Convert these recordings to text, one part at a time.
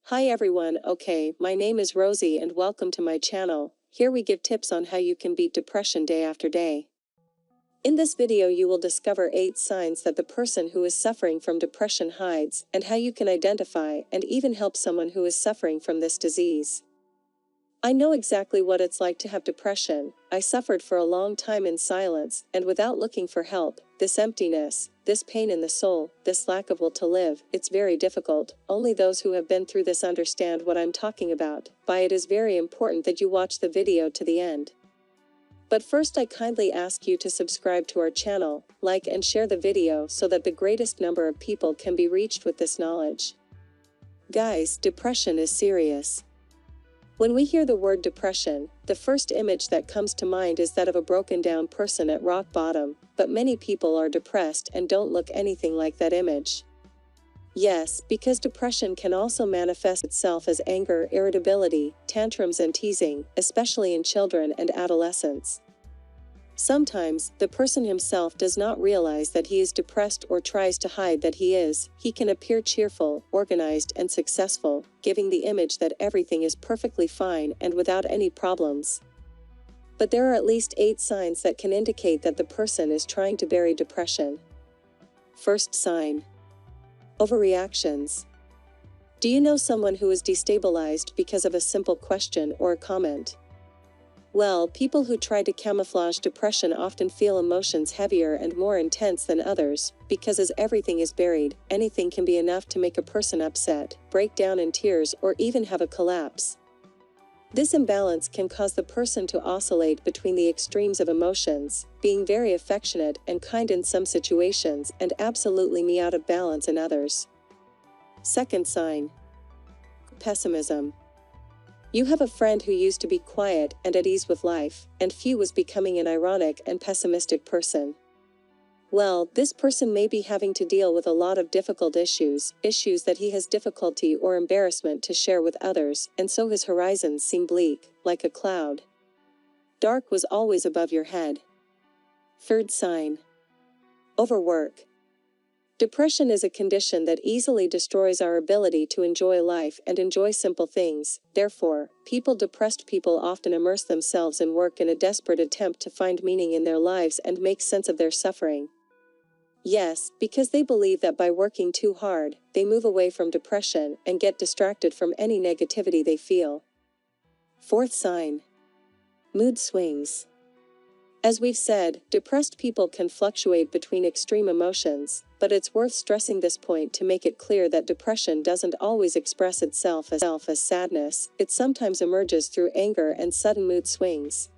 Hi everyone, my name is Rosie and welcome to my channel. Here we give tips on how you can beat depression day after day. In this video you will discover 8 signs that the person who is suffering from depression hides, and how you can identify and even help someone who is suffering from this disease. I know exactly what it's like to have depression. I suffered for a long time in silence, and without looking for help. This emptiness, this pain in the soul, this lack of will to live, it's very difficult. Only those who have been through this understand what I'm talking about. It is very important that you watch the video to the end. But first I kindly ask you to subscribe to our channel, like and share the video so that the greatest number of people can be reached with this knowledge. Guys, depression is serious. When we hear the word depression, the first image that comes to mind is that of a broken down person at rock bottom, but many people are depressed and don't look anything like that image. Yes, because depression can also manifest itself as anger, irritability, tantrums and teasing, especially in children and adolescents. Sometimes, the person himself does not realize that he is depressed or tries to hide that he is. He can appear cheerful, organized and successful, giving the image that everything is perfectly fine and without any problems. But there are at least 8 signs that can indicate that the person is trying to bury depression. First sign: overreactions. Do you know someone who is destabilized because of a simple question or a comment? Well, people who try to camouflage depression often feel emotions heavier and more intense than others, because as everything is buried, anything can be enough to make a person upset, break down in tears or even have a collapse. This imbalance can cause the person to oscillate between the extremes of emotions, being very affectionate and kind in some situations and absolutely out of balance in others. Second sign: pessimism. You have a friend who used to be quiet and at ease with life, and was becoming an ironic and pessimistic person. Well, this person may be having to deal with a lot of difficult issues that he has difficulty or embarrassment to share with others, and so his horizons seem bleak, like a cloud. Dark was always above your head. Third sign: overwork. Depression is a condition that easily destroys our ability to enjoy life and enjoy simple things. Therefore, depressed people often immerse themselves in work in a desperate attempt to find meaning in their lives and make sense of their suffering. Yes, because they believe that by working too hard, they move away from depression and get distracted from any negativity they feel. Fourth sign: mood swings. As we've said, depressed people can fluctuate between extreme emotions, but it's worth stressing this point to make it clear that depression doesn't always express itself as sadness. It sometimes emerges through anger and sudden mood swings.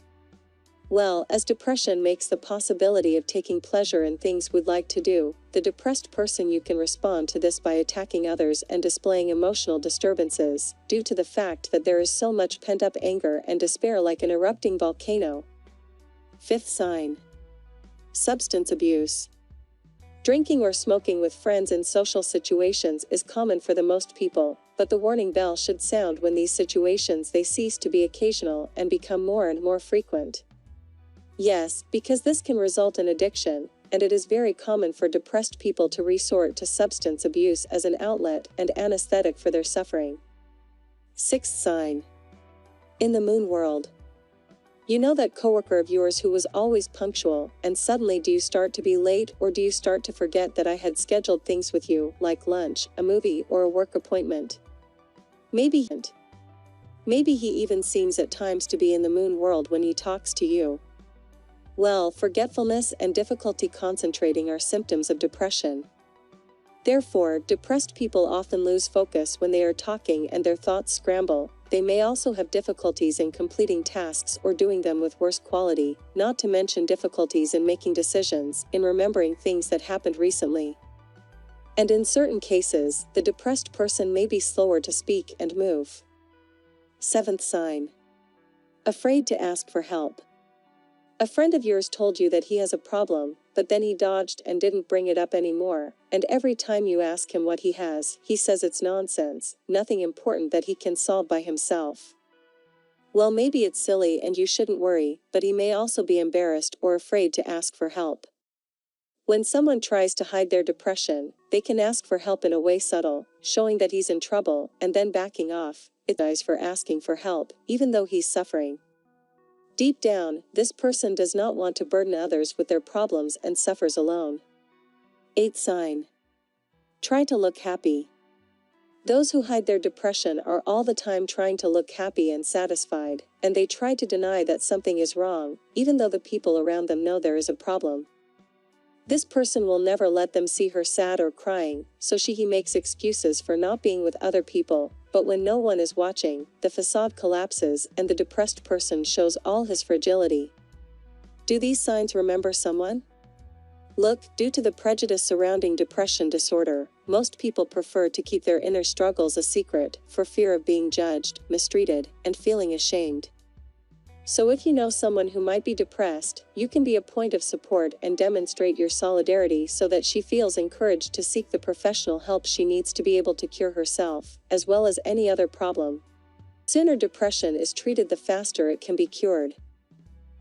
Well, as depression makes the possibility of taking pleasure in things we'd like to do, the depressed person you can respond to this by attacking others and displaying emotional disturbances, due to the fact that there is so much pent-up anger and despair like an erupting volcano. Fifth sign: substance abuse. Drinking or smoking with friends in social situations is common for the most people, but the warning bell should sound when these situations they cease to be occasional and become more and more frequent. Yes, because this can result in addiction, and it is very common for depressed people to resort to substance abuse as an outlet and anesthetic for their suffering. Sixth sign: in the moon world. You know that coworker of yours who was always punctual, and suddenly do you start to be late, or do you start to forget that I had scheduled things with you, like lunch, a movie, or a work appointment? Maybe he even seems at times to be in the moon world when he talks to you. Well, forgetfulness and difficulty concentrating are symptoms of depression. Therefore, depressed people often lose focus when they are talking and their thoughts scramble. They may also have difficulties in completing tasks or doing them with worse quality, not to mention difficulties in making decisions, in remembering things that happened recently. And in certain cases, the depressed person may be slower to speak and move. Seventh sign: afraid to ask for help. A friend of yours told you that he has a problem, but then he dodged and didn't bring it up anymore, and every time you ask him what he has, he says it's nonsense, nothing important that he can solve by himself. Well, maybe it's silly and you shouldn't worry, but he may also be embarrassed or afraid to ask for help. When someone tries to hide their depression, they can ask for help in a way subtle, showing that he's in trouble, and then backing off. It's nice for asking for help, even though he's suffering. Deep down, this person does not want to burden others with their problems and suffers alone. 8th sign. Try to look happy. Those who hide their depression are all the time trying to look happy and satisfied, and they try to deny that something is wrong, even though the people around them know there is a problem. This person will never let them see her sad or crying, so he makes excuses for not being with other people, but when no one is watching, the facade collapses and the depressed person shows all his fragility. Do these signs remember someone? Look, due to the prejudice surrounding depression disorder, most people prefer to keep their inner struggles a secret, for fear of being judged, mistreated, and feeling ashamed. So if you know someone who might be depressed, you can be a point of support and demonstrate your solidarity so that she feels encouraged to seek the professional help she needs to be able to cure herself, as well as any other problem. The sooner depression is treated, the faster it can be cured.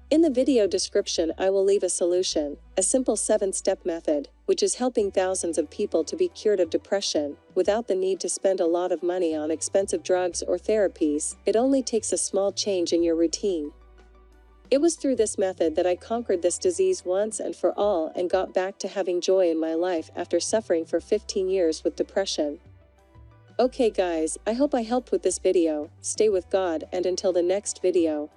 In the video description I will leave a solution, a simple 7-step method, which is helping thousands of people to be cured of depression, without the need to spend a lot of money on expensive drugs or therapies. It only takes a small change in your routine. It was through this method that I conquered this disease once and for all and got back to having joy in my life after suffering for 15 years with depression. Okay guys, I hope I helped with this video. Stay with God, and until the next video,